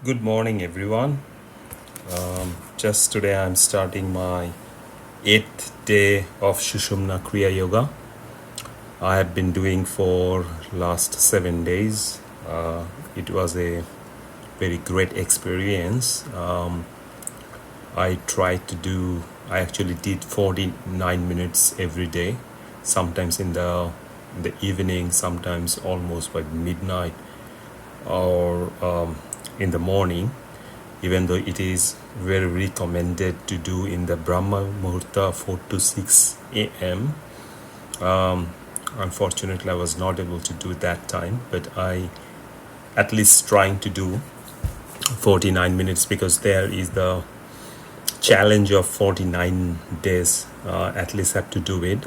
Good morning, everyone. Just today, I'm starting my 8th day of Sushumna Kriya Yoga. I have been doing for last 7 days. It was a very great experience. I actually did 49 minutes every day, sometimes in the evening, sometimes almost by midnight or in the morning, even though it is very recommended to do in the Brahma Muhurta 4 to 6 a.m. Unfortunately, I was not able to do that time, but I at least trying to do 49 minutes because there is the challenge of 49 days. At least have to do it.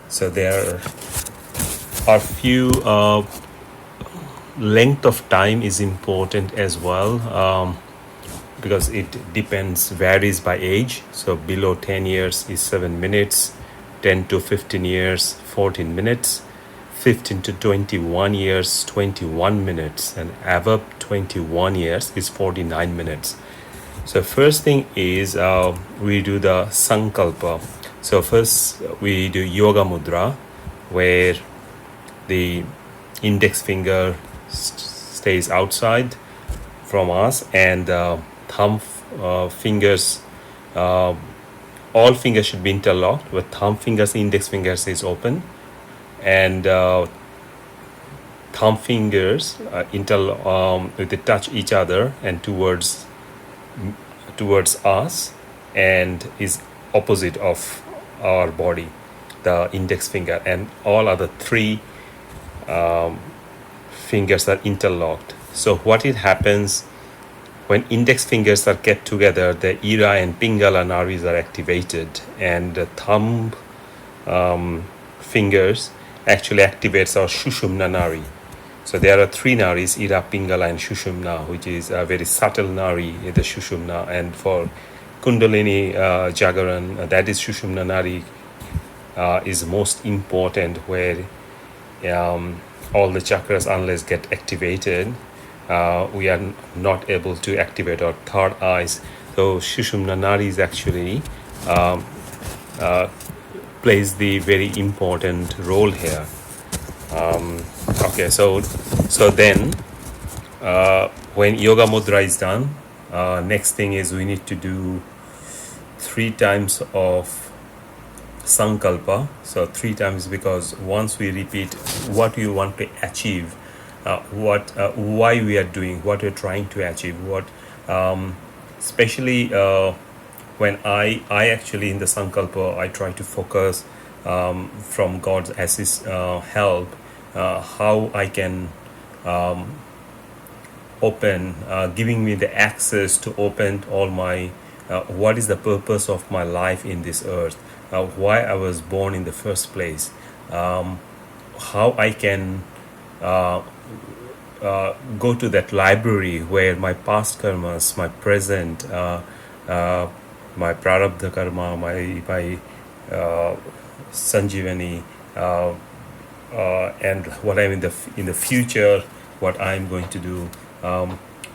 So there are few length of time is important as well, because it varies by age. So below 10 years is 7 minutes, 10 to 15 years 14 minutes, 15 to 21 years 21 minutes, and above 21 years is 49 minutes. So first thing is we do the sankalpa. So first we do yoga mudra, where the index finger stays outside from us, and thumb fingers, all fingers should be interlocked, with thumb fingers, index fingers is open, and thumb fingers they touch each other and towards us, and is opposite of our body, the index finger, and all other three fingers are interlocked. So what it happens when index fingers are kept together, the Ira and Pingala nadis are activated, and the thumb fingers actually activates our Sushumna nari. So there are three nadis, Ira, Pingala, and Sushumna, which is a very subtle nari in the Sushumna. And for Kundalini Jagaran, that is Sushumna nari is most important, where all the chakras, unless get activated, we are not able to activate our third eyes. So Sushumna nari is actually plays the very important role here. Okay, so then when yoga mudra is done, next thing is we need to do 3 times of sankalpa. So 3 times, because once we repeat what you want to achieve, why we are doing, what we're trying to achieve, what especially when I actually in the sankalpa, I try to focus from God's assist, help, how I can open, giving me the access to open all my what is the purpose of my life in this earth, why I was born in the first place, how I can go to that library where my past karmas, my present, my prarabdha karma, my sanjivani, and what I'm in the future, what I'm going to do.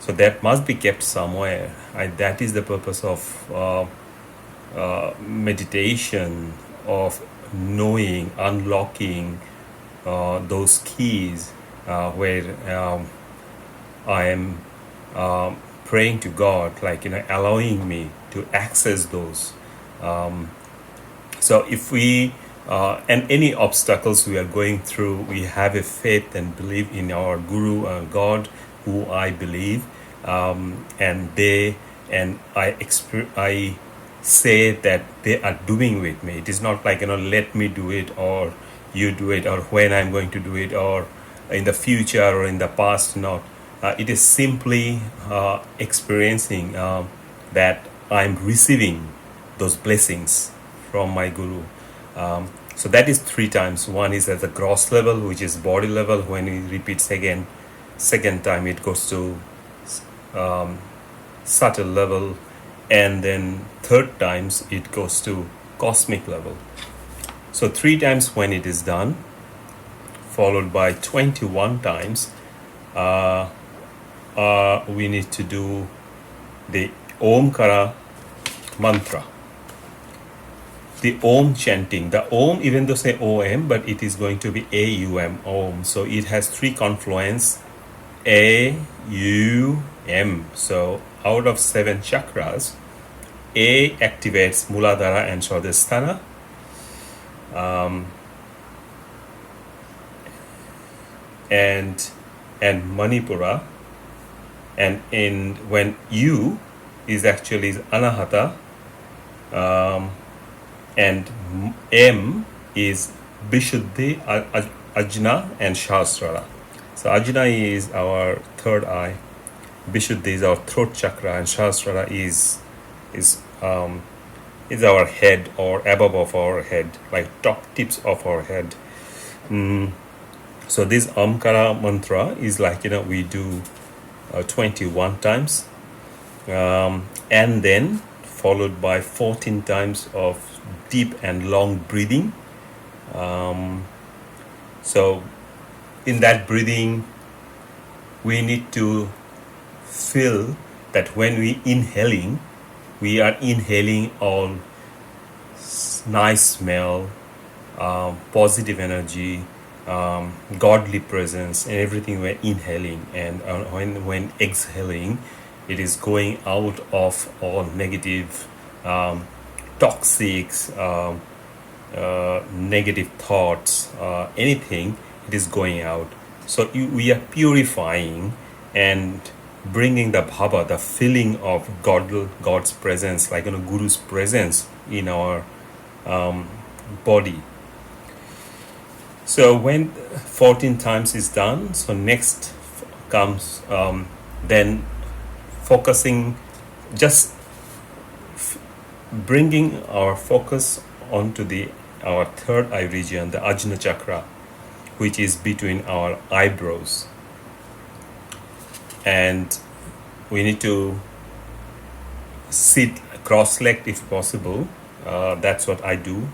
So that must be kept somewhere. That is the purpose of meditation, of knowing, unlocking those keys, where I am praying to God, like, allowing me to access those. So if we and any obstacles we are going through, we have a faith and believe in our Guru and God, who I believe, and I say that they are doing with me. It is not like, let me do it, or you do it, or when I'm going to do it, or in the future or in the past. Not. It is simply experiencing that I'm receiving those blessings from my Guru. So that is 3 times. One is at the gross level, which is body level. When he repeats again, second time it goes to subtle level, and then third times it goes to cosmic level. So 3 times when it is done, followed by 21 times we need to do the Omkara mantra. The Om chanting. The Om, even though say OM, but it is going to be AUM, Om. So it has three confluence, AUM. So out of 7 chakras, A activates Muladhara and Swadhisthana. And Manipura, and when U is actually Anahata, and M is Vishuddhi, Ajna and Shasrara. So Ajna is our third eye, Vishuddhi is our throat chakra, and Shasrara is our head, or above of our head, like top tips of our head. So this Omkara mantra is like, we do 21 times, and then followed by 14 times of deep and long breathing. So in that breathing, we need to feel that when we are inhaling all nice smell, positive energy, godly presence, and everything we're inhaling, and when exhaling, it is going out of all negative, toxic, negative thoughts, anything, it is going out. So we are purifying and bringing the bhava, the feeling of God's presence, like Guru's presence in our body. So when 14 times is done, so next comes then focusing, just bringing our focus onto our third eye region, the Ajna chakra, which is between our eyebrows. And we need to sit cross-legged if possible. That's what I do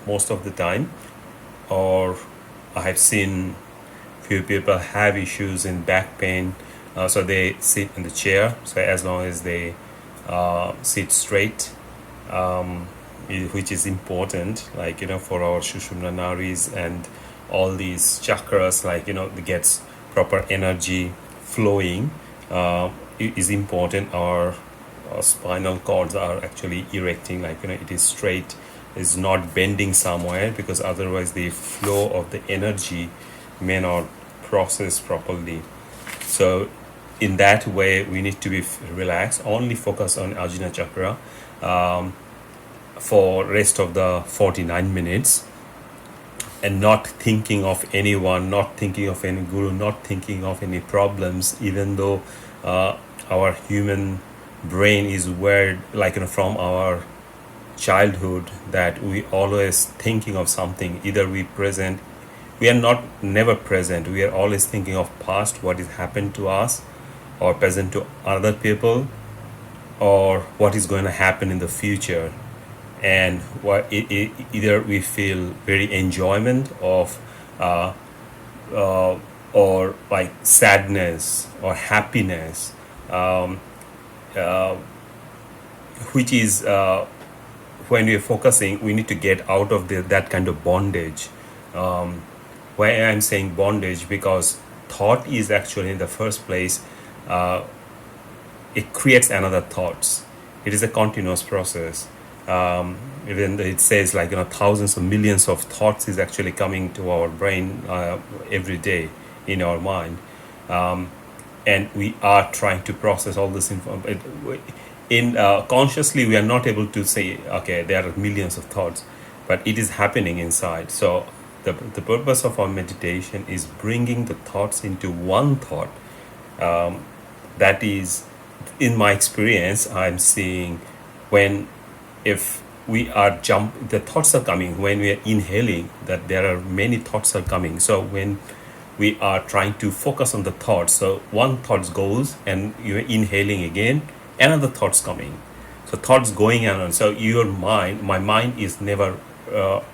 most of the time. Or I have seen few people have issues in back pain, so they sit in the chair. So as long as they sit straight, which is important, like for our Sushumna naris and all these chakras, like it gets proper energy flowing, is important. Our spinal cords are actually erecting, like it is straight, is not bending somewhere, because otherwise the flow of the energy may not process properly. So in that way, we need to be relaxed, only focus on Ajna chakra for rest of the 49 minutes, and not thinking of anyone, not thinking of any guru, not thinking of any problems, even though our human brain is wired, like from our childhood, that we always thinking of something. Either we are not never present, we are always thinking of past, what has happened to us, or present to other people, or what is going to happen in the future. And either we feel very enjoyment of or like sadness or happiness, which is when we're focusing, we need to get out of that kind of bondage. Why I'm saying bondage, because thought is actually in the first place, it creates another thoughts. It is a continuous process. Even it says like thousands of millions of thoughts is actually coming to our brain every day in our mind, and we are trying to process all this information. Consciously, we are not able to say, okay, there are millions of thoughts, but it is happening inside. So the purpose of our meditation is bringing the thoughts into one thought. That is, in my experience, I'm seeing if we are the thoughts are coming when we are inhaling, that there are many thoughts are coming. So when we are trying to focus on the thoughts, so one thought goes and you're inhaling again, another thought's coming. So thoughts going on. So my mind is never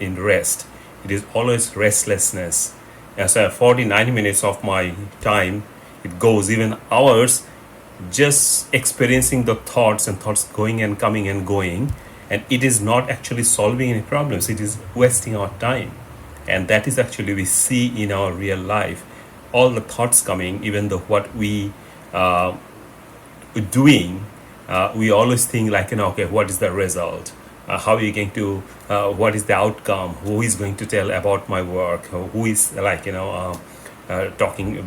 in rest. It is always restlessness. And so 49 minutes of my time It goes even hours just experiencing the thoughts and thoughts going and coming and going, and it is not actually solving any problems. It is wasting our time, and that is actually we see in our real life. All the thoughts coming, even though what we doing, we always think like, okay, what is the result? How are you going to, what is the outcome? Who is going to tell about my work? Who is like, talking,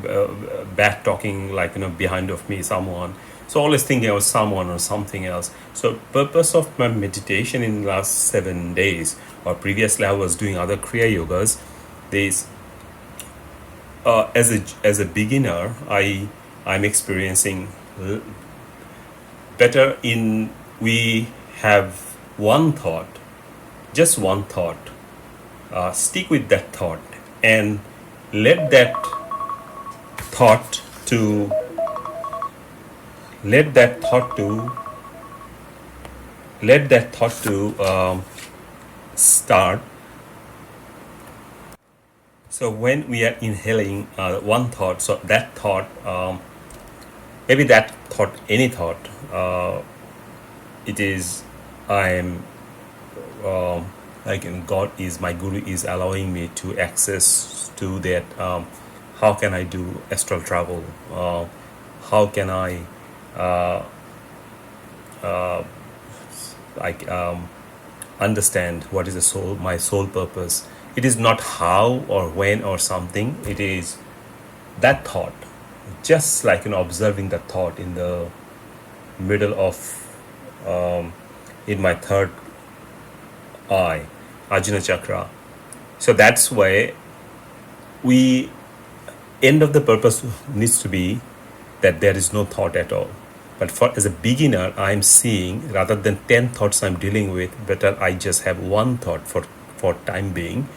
bad talking, like, behind of me, someone. So always thinking of someone or something else. So purpose of my meditation in the last 7 days, or previously I was doing other Kriya Yogas, this, as a beginner, I'm experiencing better in, we have one thought, just one thought, stick with that thought and let that thought to let that thought to start. So when we are inhaling one thought, so that thought, maybe that thought, any thought, it is, I am, like in God is, my guru is allowing me to access to that, how can I do astral travel, how can I like understand what is the soul, my soul purpose. It is not how or when or something, it is that thought, just like observing the thought in the middle of, in my third eye, Ajna chakra. So that's why we, end of the purpose needs to be that there is no thought at all. But for, as a beginner, I'm seeing, rather than 10 thoughts I'm dealing with, better I just have one thought for time being.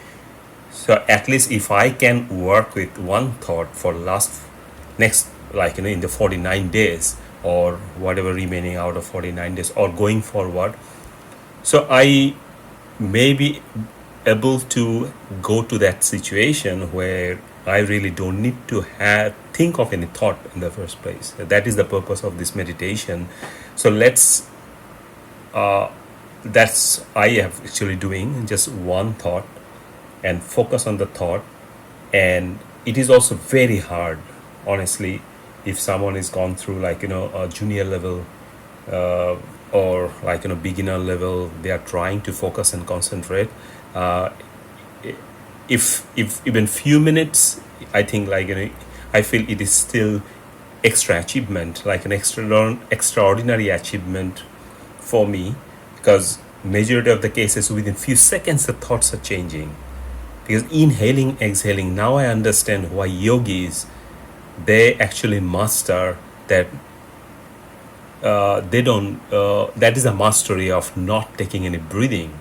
So at least if I can work with one thought for next, like in the 49 days or whatever remaining out of 49 days or going forward, so I may be able to go to that situation where I really don't need to think of any thought in the first place. That is the purpose of this meditation. So that's I have actually doing just one thought and focus on the thought. And it is also very hard, honestly, if someone is gone through like a junior level, or like beginner level, they are trying to focus and concentrate. If even few minutes, I think like I feel it is still extra achievement, like an extraordinary achievement for me, because majority of the cases within few seconds the thoughts are changing. Because inhaling, exhaling, now I understand why yogis, they actually master that. They don't. That is a mastery of not taking any breathing.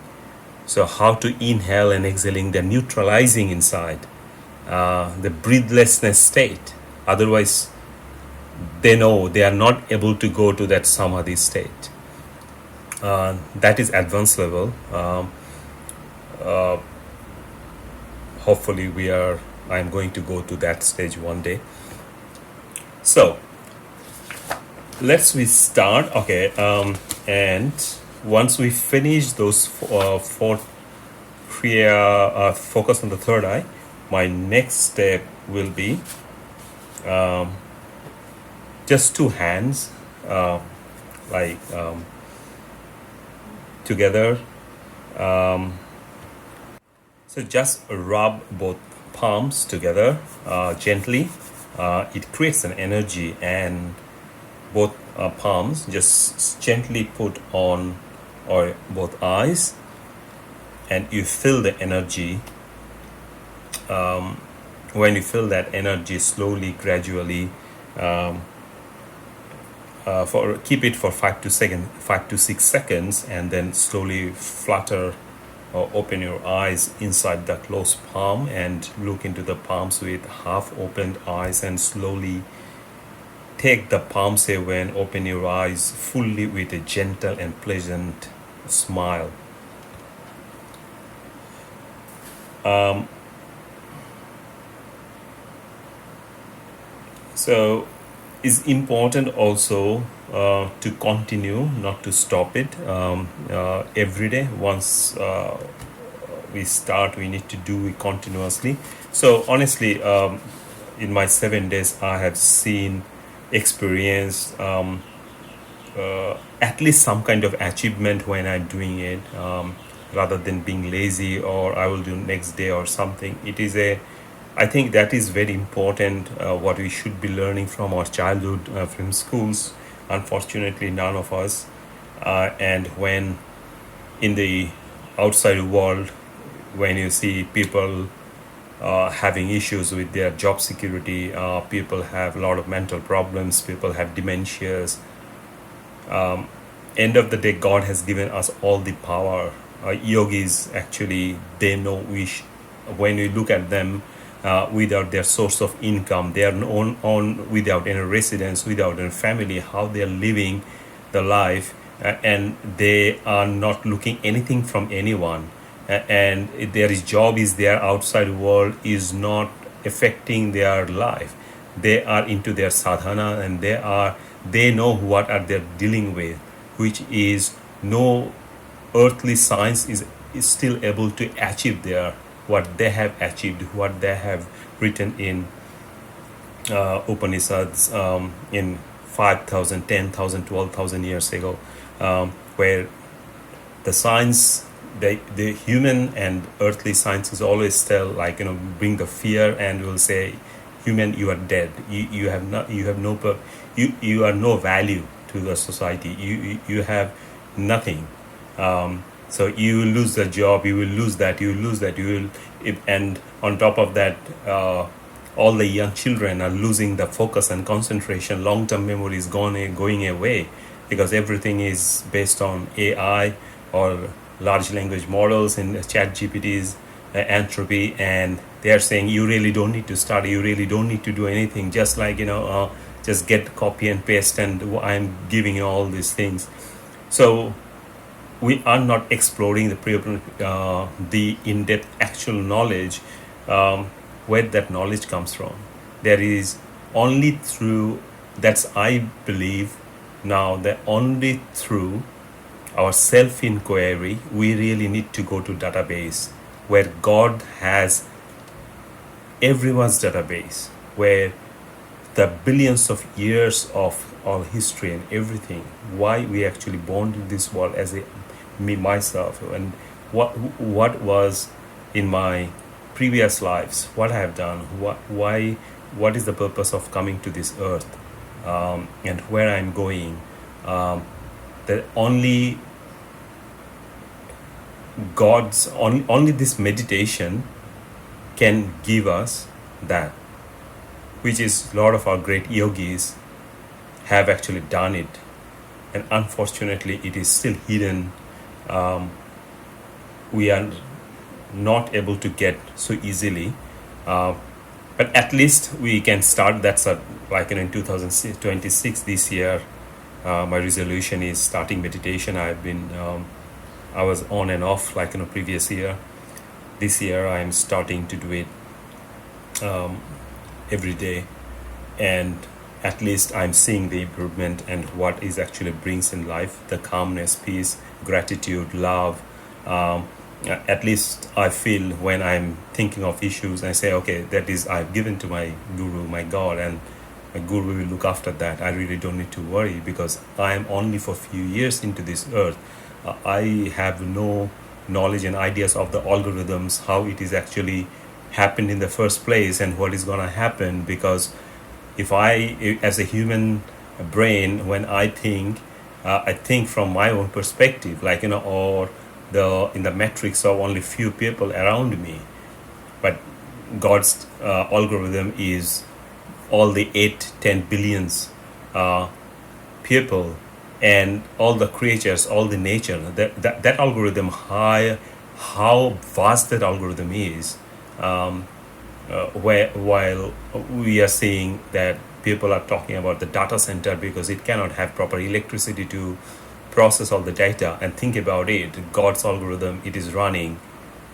So how to inhale and exhaling, they're neutralizing inside the breathlessness state. Otherwise, they know they are not able to go to that samadhi state. That is advanced level. Hopefully I'm going to go to that stage one day. So we start. Okay. And once we finish those four kriya, focus on the third eye, my next step will be just two hands together. So just rub both palms together gently. It creates an energy, and both palms just gently put on or both eyes, and you feel the energy. When you feel that energy, slowly, gradually, keep it for 5 to 6 seconds, and then slowly flutter or open your eyes inside the closed palm and look into the palms with half opened eyes, and slowly take the palms away and open your eyes fully with a gentle and pleasant smile. So it's important also to continue, not to stop it every day. Once we start, we need to do it continuously. So honestly, in my 7 days, I have seen, experienced at least some kind of achievement when I'm doing it, rather than being lazy or I will do next day or something. It is a, I think that is very important. What we should be learning from our childhood, from schools. Unfortunately, none of us. And when in the outside world, when you see people having issues with their job security, people have a lot of mental problems, people have dementias. End of the day, God has given us all the power. Yogis actually, they know when we look at them, without their source of income, they are on without any residence, without any family, how they are living the life, and they are not looking anything from anyone, and their job is their outside world is not affecting their life. They are into their sadhana, and they know what are they dealing with, which is no earthly science is still able to achieve their what they have achieved, what they have written in Upanishads, in 5,000, 10,000, 12,000 years ago, where the science, the human and earthly sciences always tell, like, bring the fear and will say, human, you are dead. You have not, you have no you are no value to the society. You have nothing. So you will lose the job, you will lose that, you will lose that, and on top of that, all the young children are losing the focus and concentration. Long-term memory is going away, because everything is based on AI or large language models and chat GPTs, entropy, and they are saying you really don't need to study, you really don't need to do anything, just like, just get copy and paste, and I'm giving you all these things. So we are not exploring the in-depth actual knowledge, where that knowledge comes from. There is only through, that's I believe now, that only through our self-inquiry we really need to go to database, where God has everyone's database, where the billions of years of all history and everything, why we actually born in this world, as me myself, and what was in my previous lives, what I have done, what is the purpose of coming to this earth, and where I'm going. That only only this meditation can give us that, which is a lot of our great yogis have actually done it, and unfortunately it is still hidden. We are not able to get so easily, but at least we can start. That's like in 2026, this year, my resolution is starting meditation. I was on and off, like in a previous year. This year I am starting to do it every day, and at least I'm seeing the improvement and what is actually brings in life, the calmness, peace, gratitude, love. At least I feel when I'm thinking of issues, I say, okay, that is I've given to my guru, my God, and my guru will look after that. I really don't need to worry, because I am only for a few years into this earth. I have no knowledge and ideas of the algorithms, how it is actually happened in the first place and what is going to happen. Because if as a human brain, when I think from my own perspective, like, or in the matrix of only few people around me. But God's algorithm is all the 8-10 billions people, and all the creatures, all the nature. That algorithm, how vast that algorithm is. While we are seeing that people are talking about the data center, because it cannot have proper electricity to process all the data. And think about it, God's algorithm, it is running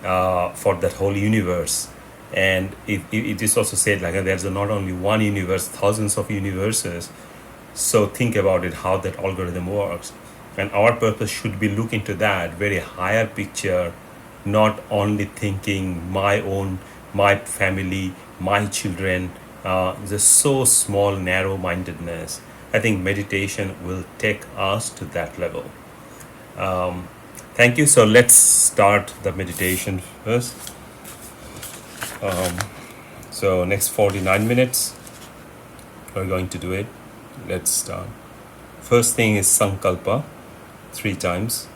for that whole universe. And it is also said like there's not only one universe, thousands of universes. So think about it, how that algorithm works. And our purpose should be look into that very higher picture, not only thinking my own, my family, my children, just so small, narrow mindedness. I think meditation will take us to that level. Thank you. So let's start the meditation first. So next 49 minutes, we're going to do it. Let's start. First thing is Sankalpa, 3 times.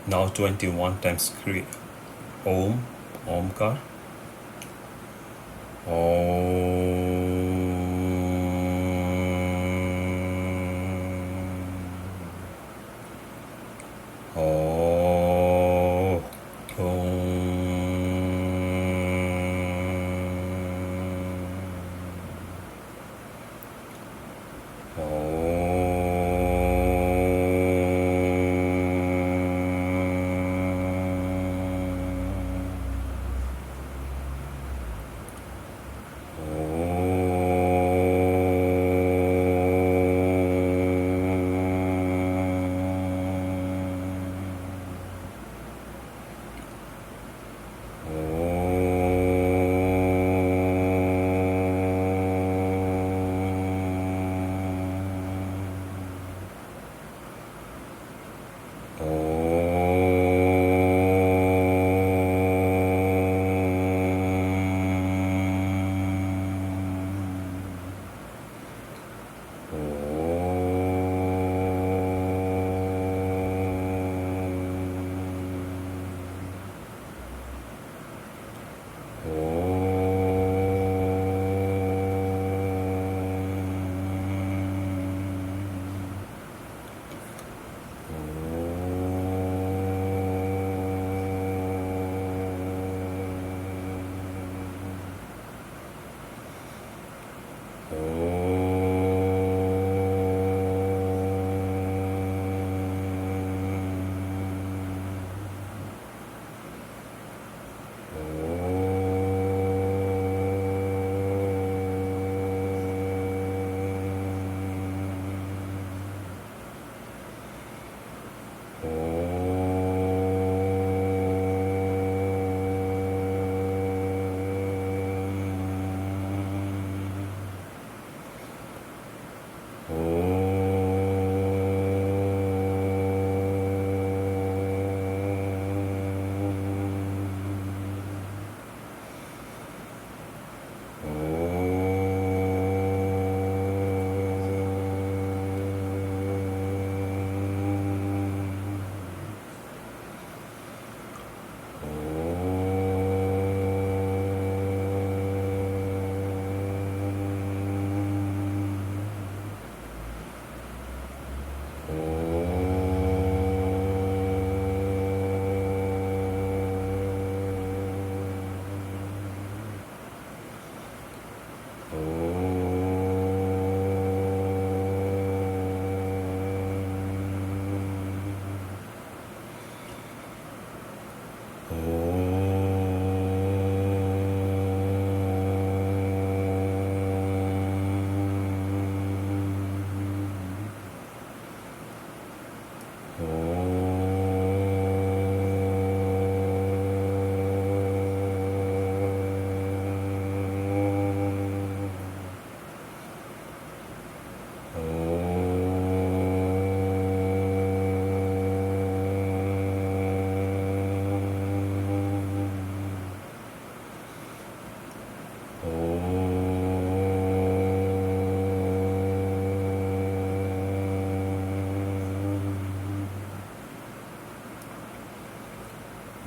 Now 21 times Kriya. Om, Omkar. Om.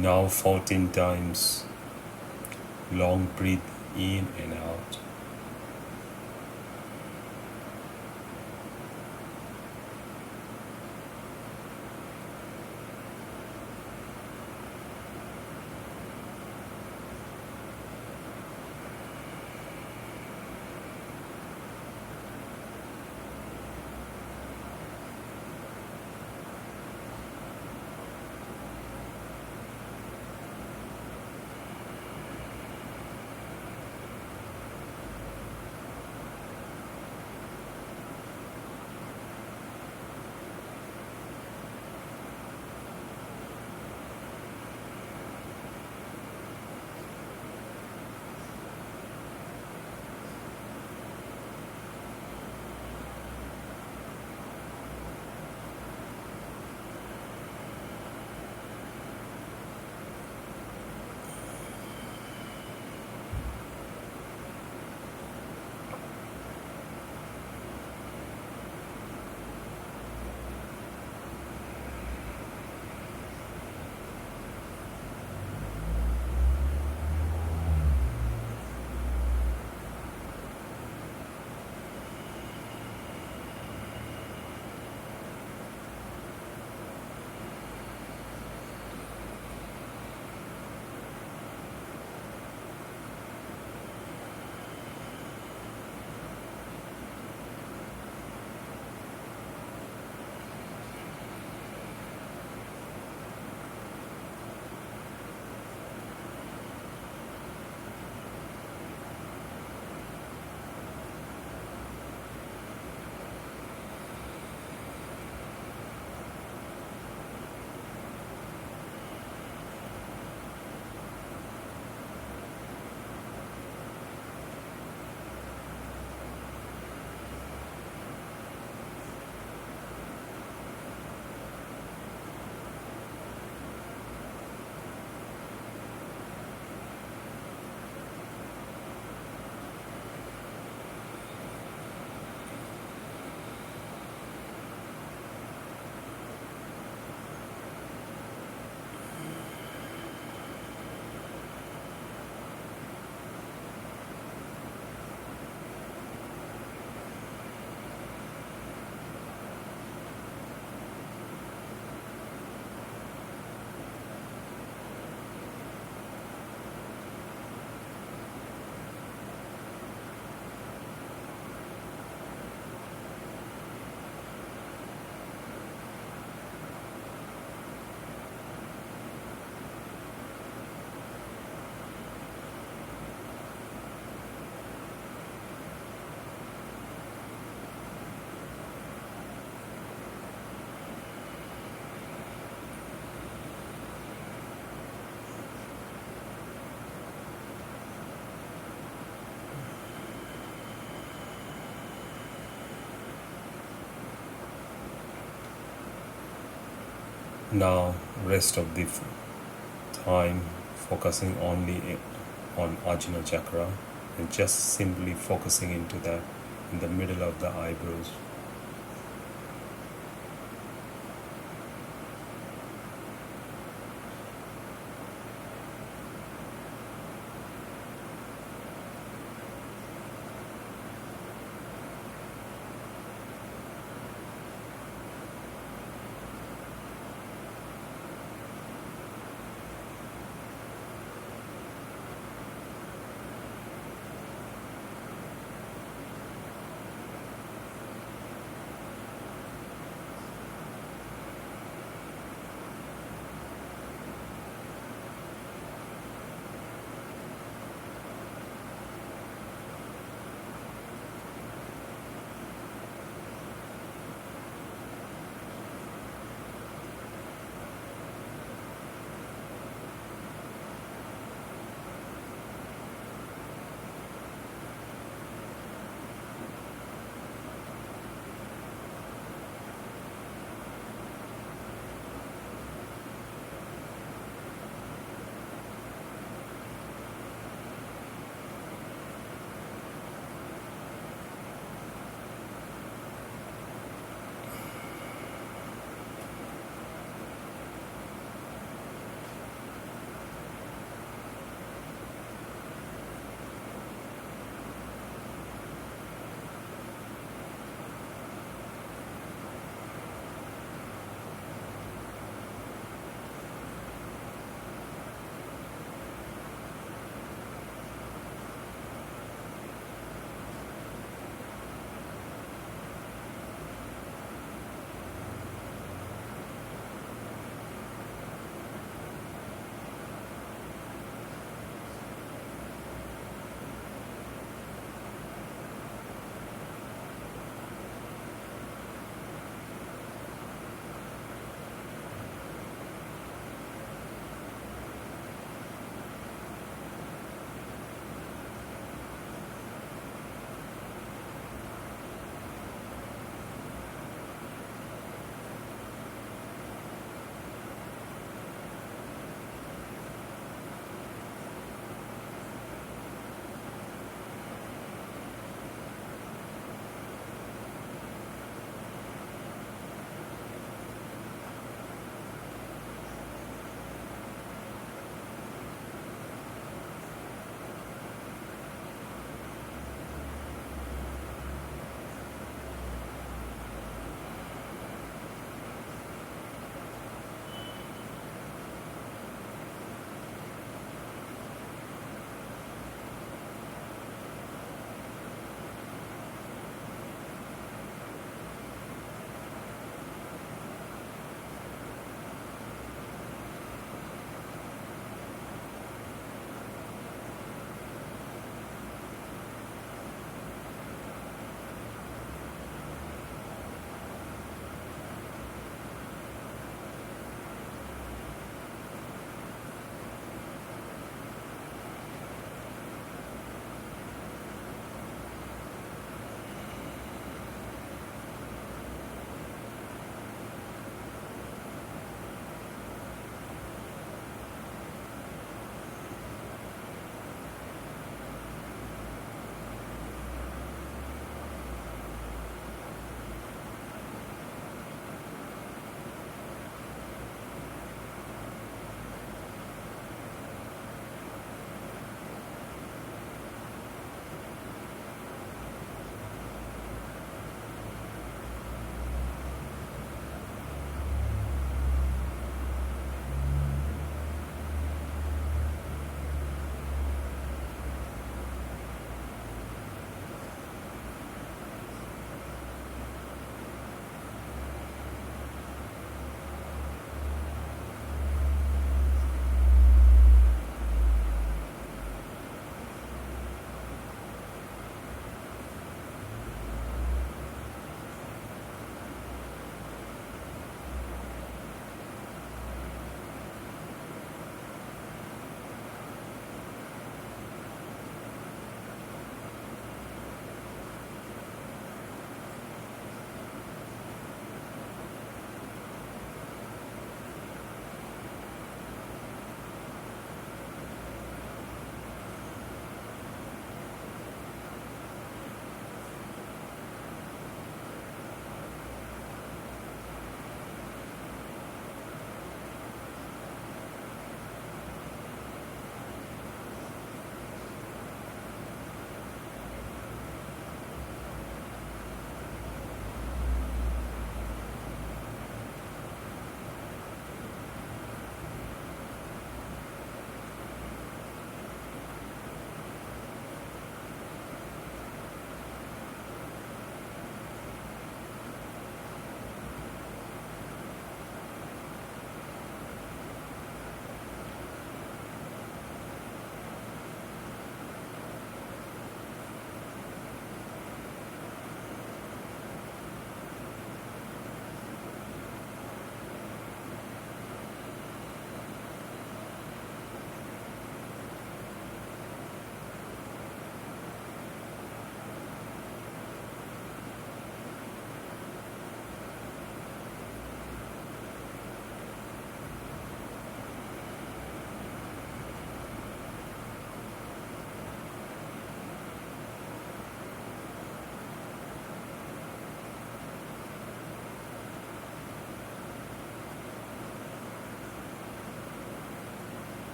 Now 14 times. Long breathe in and out. Now, rest of the time focusing only on Ajna chakra and just simply focusing into that in the middle of the eyebrows.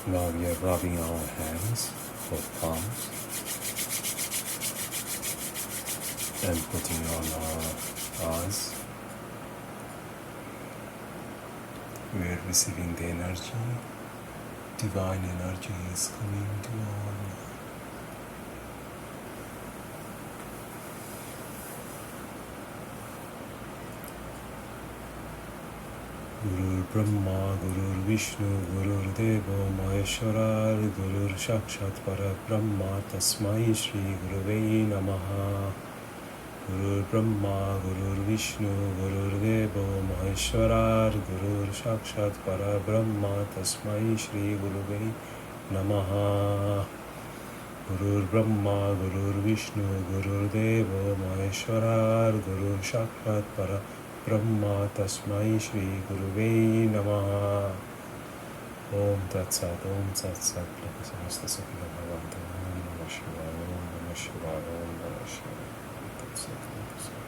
Now we are rubbing our hands, both palms, and putting on our eyes. We are receiving the energy. Divine energy is coming to all. Guru Brahma, Guru Vishnu, Guru Deva Maheshwara, Guru Sakshat Para Brahma, Tasmai Shri Guruvei Namaha. Guru Brahma, Guru Vishnu, Guru Deva Maheshwara, Guru Sakshat Para Brahma, Tasmai Shri Guruvei Namaha. Guru Brahma, Guru Vishnu, Guru Deva Maheshwara, Guru Sakshat Para Brahma Tasmai Shri Guruvei Namaha. Om Tat Sat, Om Tat Sat, Samasta Sakila Bhavantam, Om Namah Shivaya, Om Namah Shivaya, Om Namah Shivaya, Om Tat Sat, Om Tat Sat.